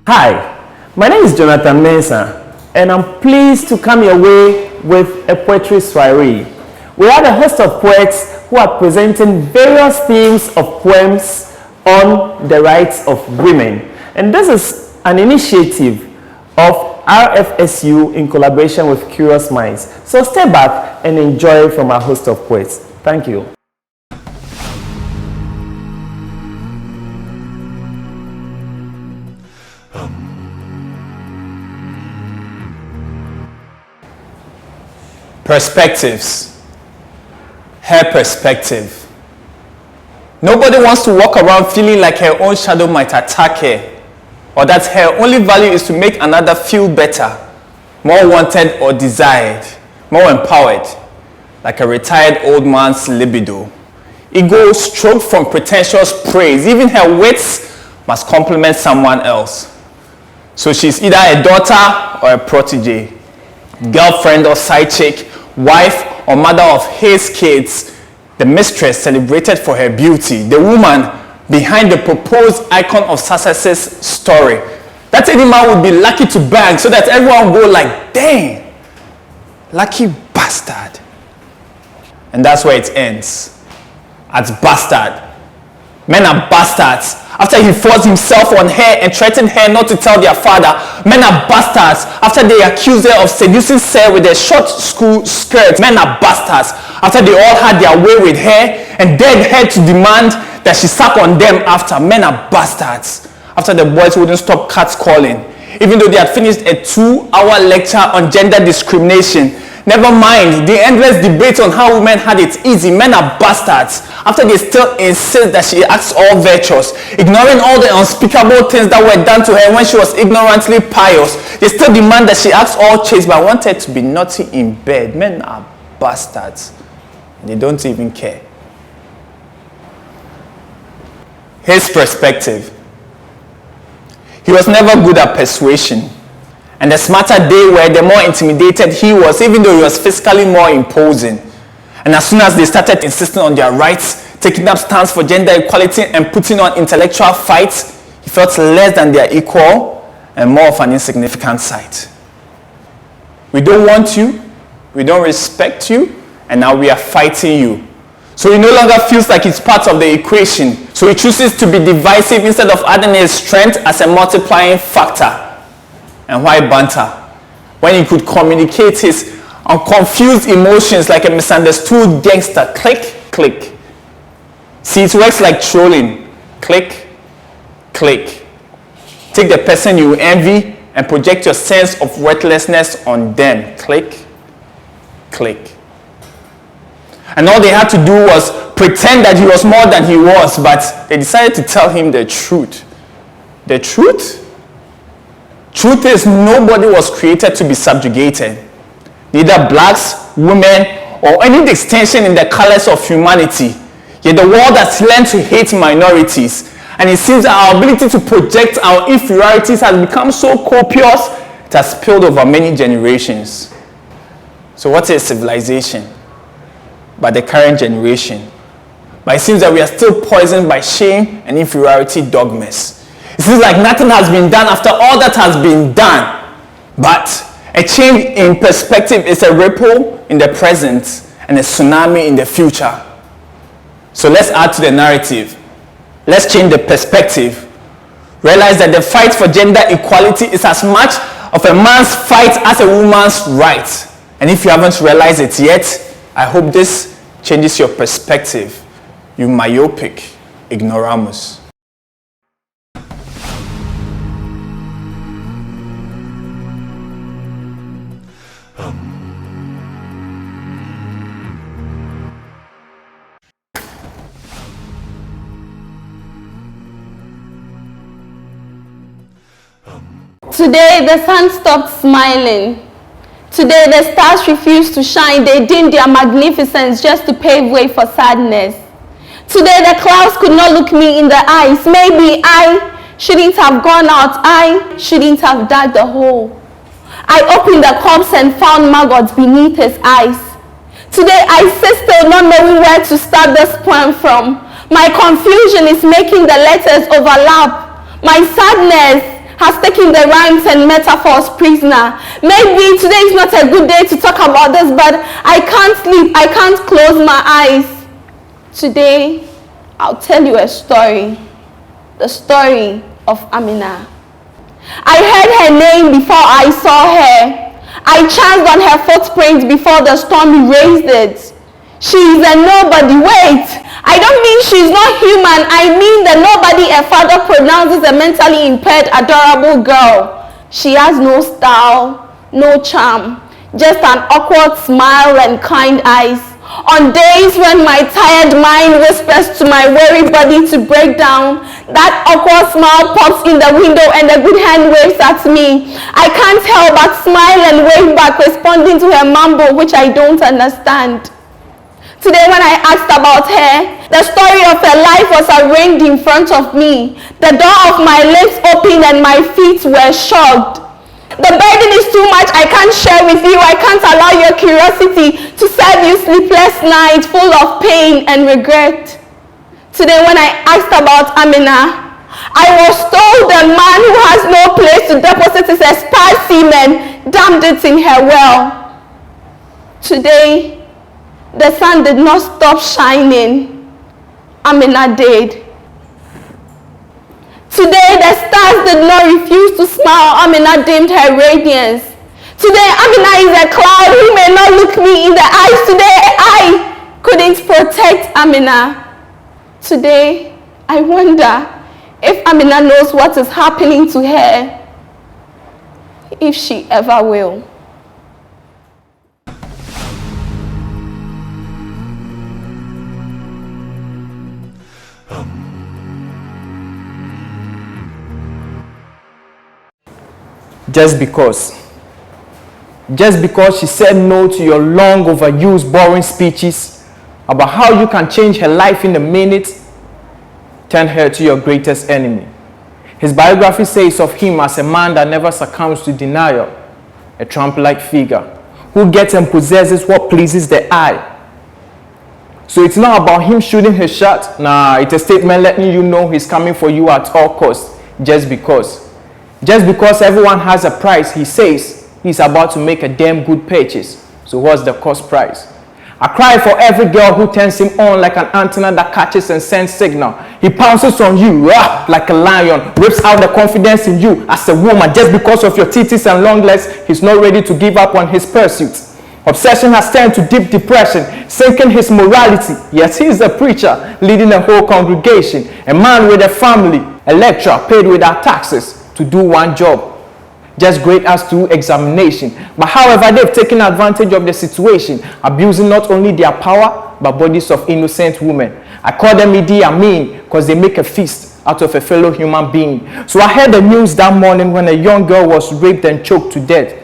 Hi, my name is Jonathan Mensah, and I'm pleased to come your way with a poetry soiree. We are a host of poets who are presenting various themes of poems on the rights of women. And this is an initiative of RFSU in collaboration with Curious Minds. So stay back and enjoy from our host of poets. Thank you. Perspectives. Her perspective. Nobody wants to walk around feeling like her own shadow might attack her, or that her only value is to make another feel better, more wanted or desired, more empowered, like a retired old man's libido. Ego stroked from pretentious praise. Even her wits must compliment someone else. So she's either a daughter or a protege, girlfriend or side chick, wife or mother of his kids, the mistress celebrated for her beauty, the woman behind the proposed icon of success's story. That any man would be lucky to bang, so that everyone would go like, dang, lucky bastard. And that's where it ends, at bastard. Men are bastards. After he forced himself on her and threatened her not to tell their father, men are bastards. After they accused her of seducing Sir with a short school skirt, men are bastards. After they all had their way with her and dared her to demand that she suck on them after, men are bastards. After the boys wouldn't stop catcalling, even though they had finished a 2-hour lecture on gender discrimination. Never mind the endless debate on how women had it easy, men are bastards. After they still insist that she acts all virtuous, ignoring all the unspeakable things that were done to her when she was ignorantly pious, they still demand that she acts all chaste but wanted to be naughty in bed. Men are bastards. They don't even care. His perspective. He was never good at persuasion. And the smarter they were, the more intimidated he was, even though he was physically more imposing. And as soon as they started insisting on their rights, taking up stands for gender equality and putting on intellectual fights, he felt less than their equal and more of an insignificant sight. We don't want you, we don't respect you, and now we are fighting you. So he no longer feels like he's part of the equation. So he chooses to be divisive instead of adding his strength as a multiplying factor. And why banter? When he could communicate his confused emotions like a misunderstood gangster. Click, click. See, it works like trolling. Click, click. Take the person you envy and project your sense of worthlessness on them. Click, click. And all they had to do was pretend that he was more than he was, but they decided to tell him the truth. The truth? Truth is, nobody was created to be subjugated. Neither blacks, women, or any distinction in the colors of humanity. Yet the world has learned to hate minorities. And it seems that our ability to project our inferiorities has become so copious, it has spilled over many generations. So what is civilization? By the current generation. But it seems that we are still poisoned by shame and inferiority dogmas. It seems like nothing has been done after all that has been done. But a change in perspective is a ripple in the present and a tsunami in the future. So let's add to the narrative. Let's change the perspective. Realize that the fight for gender equality is as much of a man's fight as a woman's right. And if you haven't realized it yet, I hope this changes your perspective. You myopic ignoramus. Today the sun stopped smiling. Today the stars refused to shine. They dimmed their magnificence just to pave way for sadness. Today the clouds could not look me in the eyes. Maybe I shouldn't have gone out. I shouldn't have dug the hole. I opened the corpse and found maggots beneath his eyes. Today I sit still not knowing where to start this poem from. My confusion is making the letters overlap. My sadness has taken the rhymes and metaphors prisoner. Maybe today is not a good day to talk about this, but I can't sleep, I can't close my eyes. Today, I'll tell you a story. The story of Amina. I heard her name before I saw her. I chanced on her footprint before the storm erased it. She is a nobody. Wait, I don't mean she's not human. I mean the nobody a father pronounces a mentally impaired, adorable girl. She has no style, no charm, just an awkward smile and kind eyes. On days when my tired mind whispers to my weary body to break down, that awkward smile pops in the window and a good hand waves at me. I can't help but smile and wave back, responding to her mumble, which I don't understand. Today when I asked about her, the story of her life was arranged in front of me. The door of my lips opened and my feet were shocked. The burden is too much I can't share with you. I can't allow your curiosity to serve you sleepless nights full of pain and regret. Today when I asked about Amina, I was told the man who has no place to deposit his expired semen dumped it in her well. Today, the sun did not stop shining. Amina did. Today, the stars did not refuse to smile. Amina dimmed her radiance. Today, Amina is a cloud who may not look me in the eyes. Today, I couldn't protect Amina. Today, I wonder if Amina knows what is happening to her, if she ever will. Just because she said no to your long overused boring speeches about how you can change her life in a minute, turn her to your greatest enemy. His biography says of him as a man that never succumbs to denial, a Trump-like figure who gets and possesses what pleases the eye. So it's not about him shooting his shot. Nah, it's a statement letting you know he's coming for you at all costs, just because. Just because everyone has a price, he says he's about to make a damn good purchase. So what's the cost price? I cry for every girl who turns him on like an antenna that catches and sends signal. He pounces on you like a lion, rips out the confidence in you as a woman. Just because of your titties and long legs, he's not ready to give up on his pursuits. Obsession has turned to deep depression, sinking his morality. Yes, he is a preacher leading a whole congregation, a man with a family, a lecturer paid with our taxes to do one job, just grade us through examination. But however, they've taken advantage of the situation, abusing not only their power, but bodies of innocent women. I call them Idi Amin because they make a feast out of a fellow human being. So I heard the news that morning when a young girl was raped and choked to death.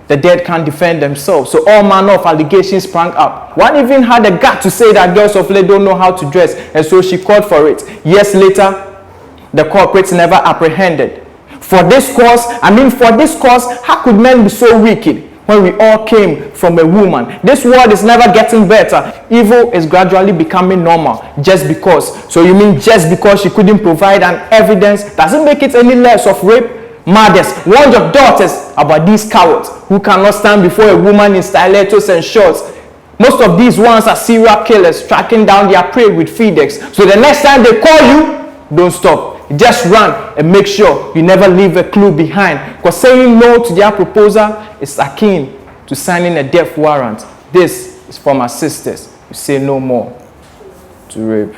The dead can't defend themselves, so all manner of allegations sprang up. One even had the gut to say that girls of late don't know how to dress, and so she called for it. Years later, the culprits never apprehended. For this cause, how could men be so wicked when we all came from a woman? This world is never getting better. Evil is gradually becoming normal just because. So you mean just because she couldn't provide an evidence doesn't make it any less of rape? Mothers, warn your daughters about these cowards who cannot stand before a woman in stilettos and shorts. Most of these ones are serial killers tracking down their prey with FedEx. So the next time they call you, don't stop. Just run and make sure you never leave a clue behind. Because saying no to their proposal is akin to signing a death warrant. This is for my sisters who say no more to rape.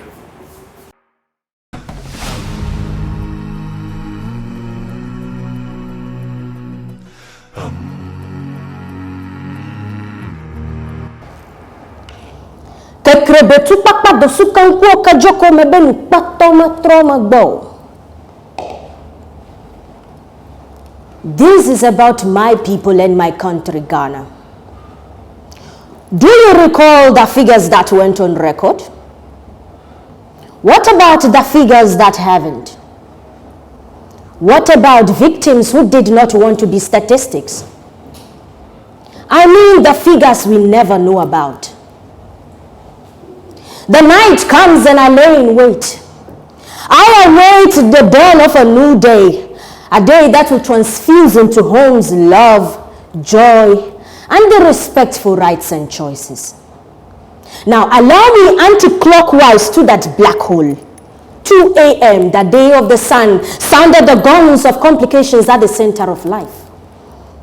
This is about my people and my country, Ghana. Do you recall the figures that went on record? What about the figures that haven't? What about victims who did not want to be statistics? I mean the figures we never know about. The night comes and I lay in wait. I await the dawn of a new day, a day that will transfuse into homes love, joy, and the respect for rights and choices. Now, allow me anti-clockwise to that black hole. 2 a.m., the day of the sun, sounded the gongs of complications at the center of life.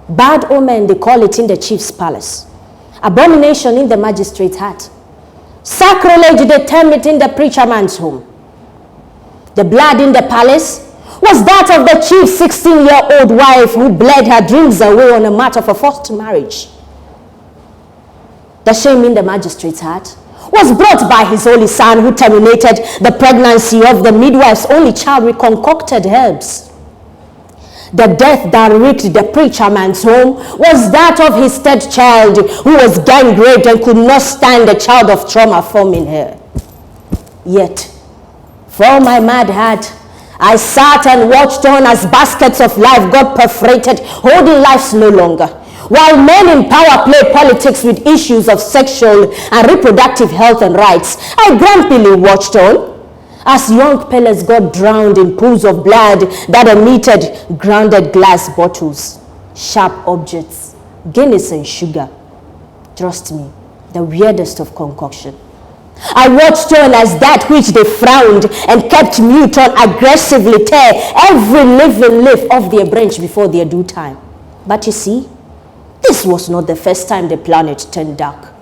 Bad omen, they call it in the chief's palace. Abomination in the magistrate's hut. Sacrilege, they term it in the preacher man's home. The blood in the palace was that of the chief's 16-year-old wife who bled her dreams away on a mat of a forced marriage. The shame in the magistrate's hut was brought by his only son who terminated the pregnancy of the midwife's only child with concocted herbs. The death that reached the preacher man's home was that of his third child who was gang raped and could not stand the child of trauma forming her. Yet, for my mad heart, I sat and watched on as baskets of life got perforated, holding lives no longer. While men in power play politics with issues of sexual and reproductive health and rights, I grumpily watched on as young pellets got drowned in pools of blood that emitted grounded glass bottles, sharp objects, Guinness and sugar. Trust me, the weirdest of concoction. I watched on as that which they frowned and kept mute on aggressively tear every living leaf off their branch before their due time. But you see, this was not the first time the planet turned dark.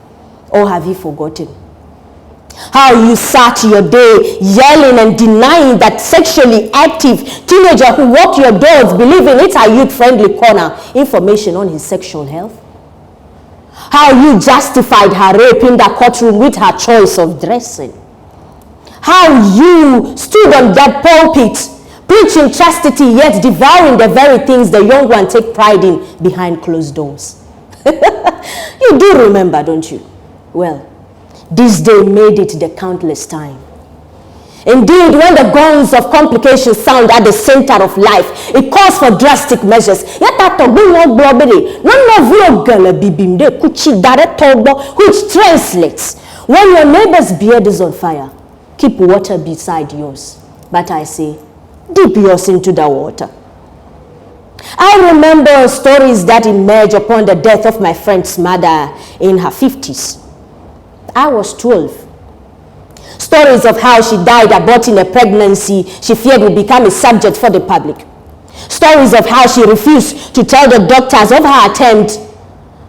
Or have you forgotten? How you sat your day yelling and denying that sexually active teenager who walked your doors believing it's a youth-friendly corner information on his sexual health? How you justified her rape in the courtroom with her choice of dressing? How you stood on that pulpit preaching chastity yet devouring the very things the young one take pride in behind closed doors? You do remember, don't you? Well, this day made it the countless time. Indeed, when the gongs of complications sound at the center of life, it calls for drastic measures. Which translates, when your neighbor's beard is on fire, keep water beside yours. But I say, dip yours into the water. I remember stories that emerged upon the death of my friend's mother in her 50s. I was 12. Stories of how she died aborting a pregnancy she feared would become a subject for the public. Stories of how she refused to tell the doctors of her attempt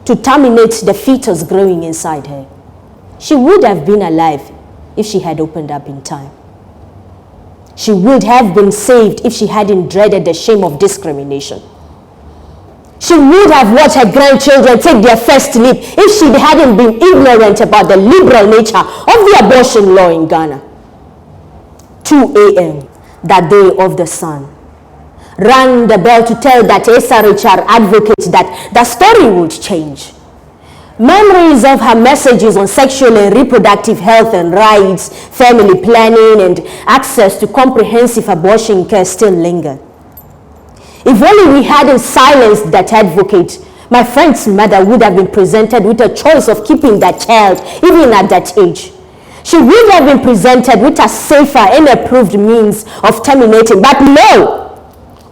to terminate the fetus growing inside her. She would have been alive if she had opened up in time. She would have been saved if she hadn't dreaded the shame of discrimination. She would have watched her grandchildren take their first leap if she hadn't been ignorant about the liberal nature of the abortion law in Ghana. 2 a.m., that day of the sun, rang the bell to tell that SRHR advocates that the story would change. Memories of her messages on sexual and reproductive health and rights, family planning, and access to comprehensive abortion care still linger. If only we hadn't silenced that advocate, my friend's mother would have been presented with a choice of keeping that child even at that age. She would have been presented with a safer and approved means of terminating. But no,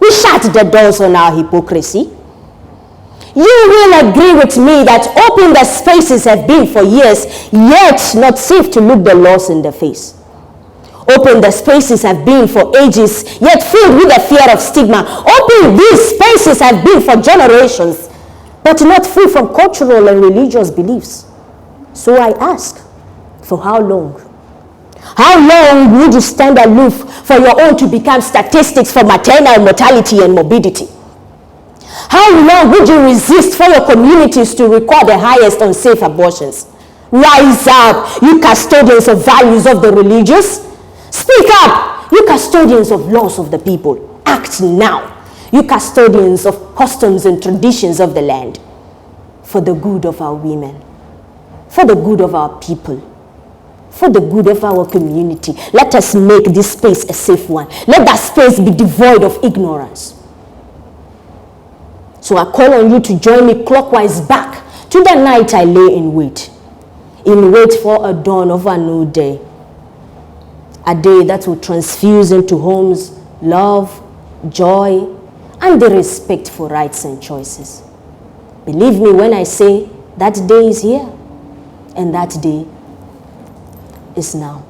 we shut the doors on our hypocrisy. You will agree with me that open the spaces have been for years, yet not safe to look the laws in the face. Open the spaces have been for ages, yet filled with the fear of stigma. Open these spaces have been for generations, but not free from cultural and religious beliefs. So I ask, for how long? How long would you stand aloof for your own to become statistics for maternal mortality and morbidity? How long would you resist for your communities to record the highest unsafe abortions? Rise up, you custodians of values of the religious. Speak up, you custodians of laws of the people. Act now, you custodians of customs and traditions of the land. For the good of our women, for the good of our people, for the good of our community, let us make this space a safe one. Let that space be devoid of ignorance. So I call on you to join me clockwise back to the night I lay in wait for a dawn of a new day. A day that will transfuse into homes love, joy, and the respect for rights and choices. Believe me when I say that day is here, and that day is now.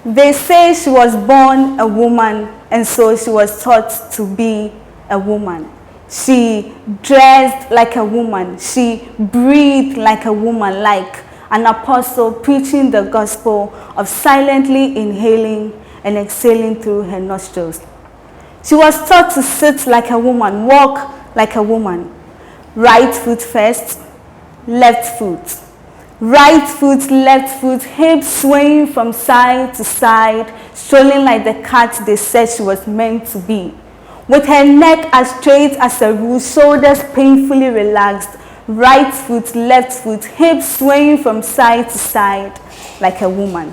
They say she was born a woman, and so she was taught to be a woman. She dressed like a woman. She breathed like a woman, like an apostle preaching the gospel of silently inhaling and exhaling through her nostrils. She was taught to sit like a woman, walk like a woman. Right foot first, left foot. Right foot, left foot, hips swaying from side to side, strolling like the cat they said she was meant to be. With her neck as straight as a rule, shoulders painfully relaxed, right foot, left foot, hips swaying from side to side like a woman.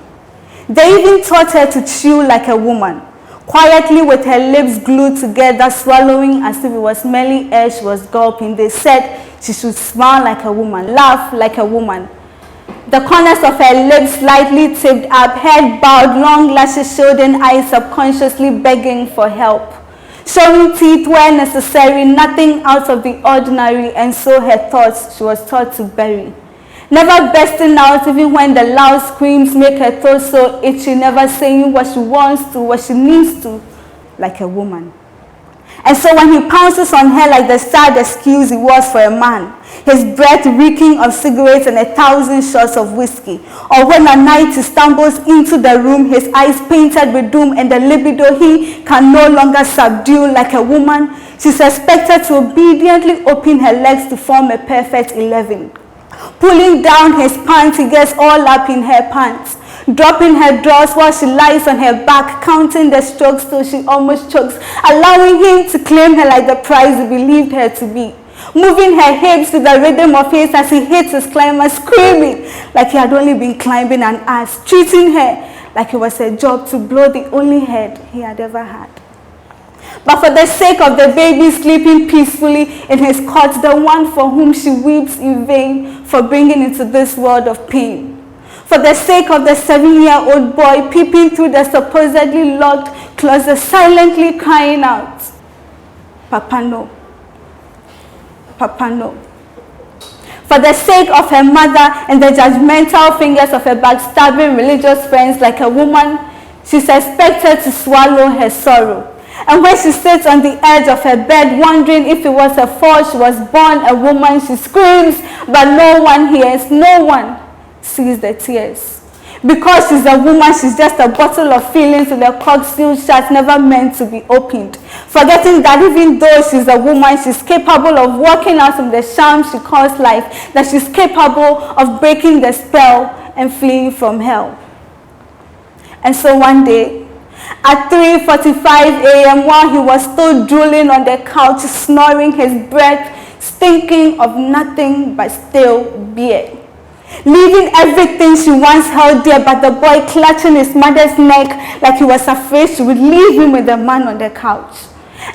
They even taught her to chew like a woman, quietly with her lips glued together, swallowing as if it was merely air she was gulping. They said she should smile like a woman, laugh like a woman. The corners of her lips slightly tipped up, head bowed, long lashes showed in eyes subconsciously begging for help. Showing teeth where necessary, nothing out of the ordinary, and so her thoughts she was taught to bury. Never bursting out even when the loud screams make her throat so itchy, never saying what she wants to, what she needs to, like a woman. And so when he pounces on her like the sad excuse he was for a man, his breath reeking of cigarettes and 1,000 shots of whiskey, or when at night he stumbles into the room, his eyes painted with doom and the libido he can no longer subdue like a woman, she's expected to obediently open her legs to form a perfect 11. Pulling down his pants, he gets all up in her pants. Dropping her drawers while she lies on her back, counting the strokes till she almost chokes, allowing him to claim her like the prize he believed her to be. Moving her hips to the rhythm of his as he hits his climax, screaming like he had only been climbing an ass, treating her like it was a job to blow the only head he had ever had. But for the sake of the baby sleeping peacefully in his cot, the one for whom she weeps in vain for bringing into this world of pain. For the sake of the 7-year-old boy peeping through the supposedly locked closet, silently crying out, "Papa, no. Papa, no." For the sake of her mother and the judgmental fingers of her backstabbing religious friends, like a woman, she's expected to swallow her sorrow. And when she sits on the edge of her bed, wondering if it was her fault she was born a woman, she screams, but no one hears, no one sees the tears. Because she's a woman, she's just a bottle of feelings with a cork sealed shut, never meant to be opened. Forgetting that even though she's a woman, she's capable of walking out from the sham she calls life, that she's capable of breaking the spell and fleeing from hell. And so one day, at 3:45 a.m., while he was still drooling on the couch, snoring his breath, stinking of nothing but stale beer, leaving everything she once held dear, but the boy clutching his mother's neck like he was afraid she would leave him with the man on the couch.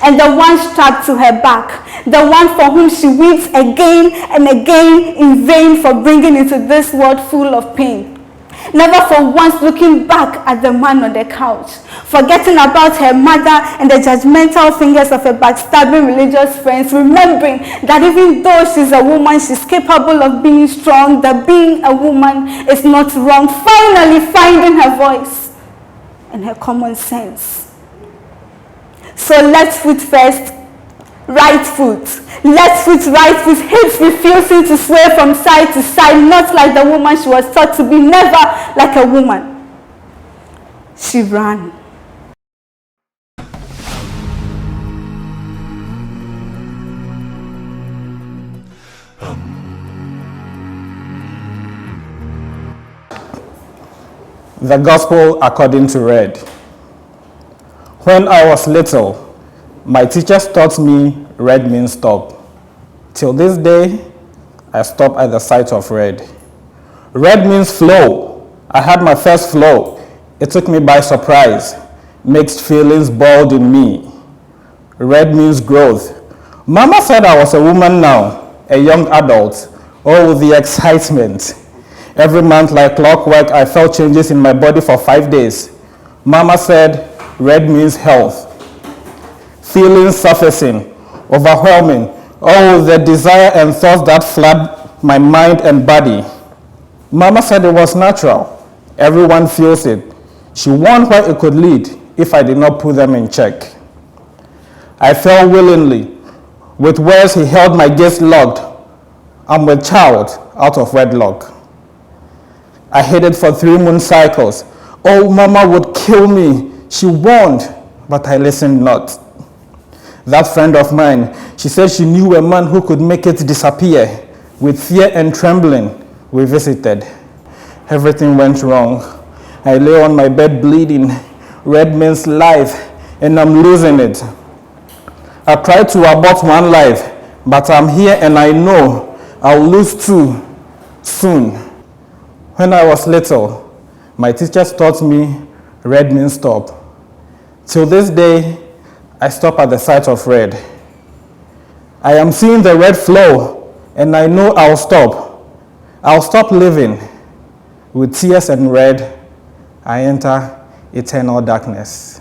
And the one strapped to her back, the one for whom she weeps again and again in vain for bringing into this world full of pain. Never for once looking back at the man on the couch, forgetting about her mother and the judgmental fingers of her backstabbing religious friends, remembering that even though she's a woman, she's capable of being strong, that being a woman is not wrong, finally finding her voice and her common sense. So left foot first, right foot, left foot, right foot, hips refusing to sway from side to side, not like the woman she was taught to be, never like a woman. She ran. The Gospel according to Red. When I was little, my teachers taught me red means stop. Till this day, I stop at the sight of red. Red means flow. I had my first flow. It took me by surprise. Mixed feelings boiled in me. Red means growth. Mama said I was a woman now, a young adult. Oh, the excitement. Every month, like clockwork, I felt changes in my body for 5 days. Mama said red means health. Feelings surfacing, overwhelming. Oh, the desire and thoughts that flood my mind and body. Mama said it was natural. Everyone feels it. She warned where it could lead if I did not put them in check. I fell willingly. With words, he held my gaze locked. I'm with child out of wedlock. I hid it for 3 moon cycles. Oh, Mama would kill me. She warned, but I listened not. That friend of mine, she said she knew a man who could make it disappear. With fear and trembling, we visited. Everything went wrong. I lay on my bed bleeding. Red means life, and I'm losing it. I tried to abort 1 life, but I'm here and I know I'll lose 2 soon. When I was little, my teachers taught me red means stop. Till this day, I stop at the sight of red. I am seeing the red flow, and I know I'll stop. I'll stop living. With tears and red, I enter eternal darkness.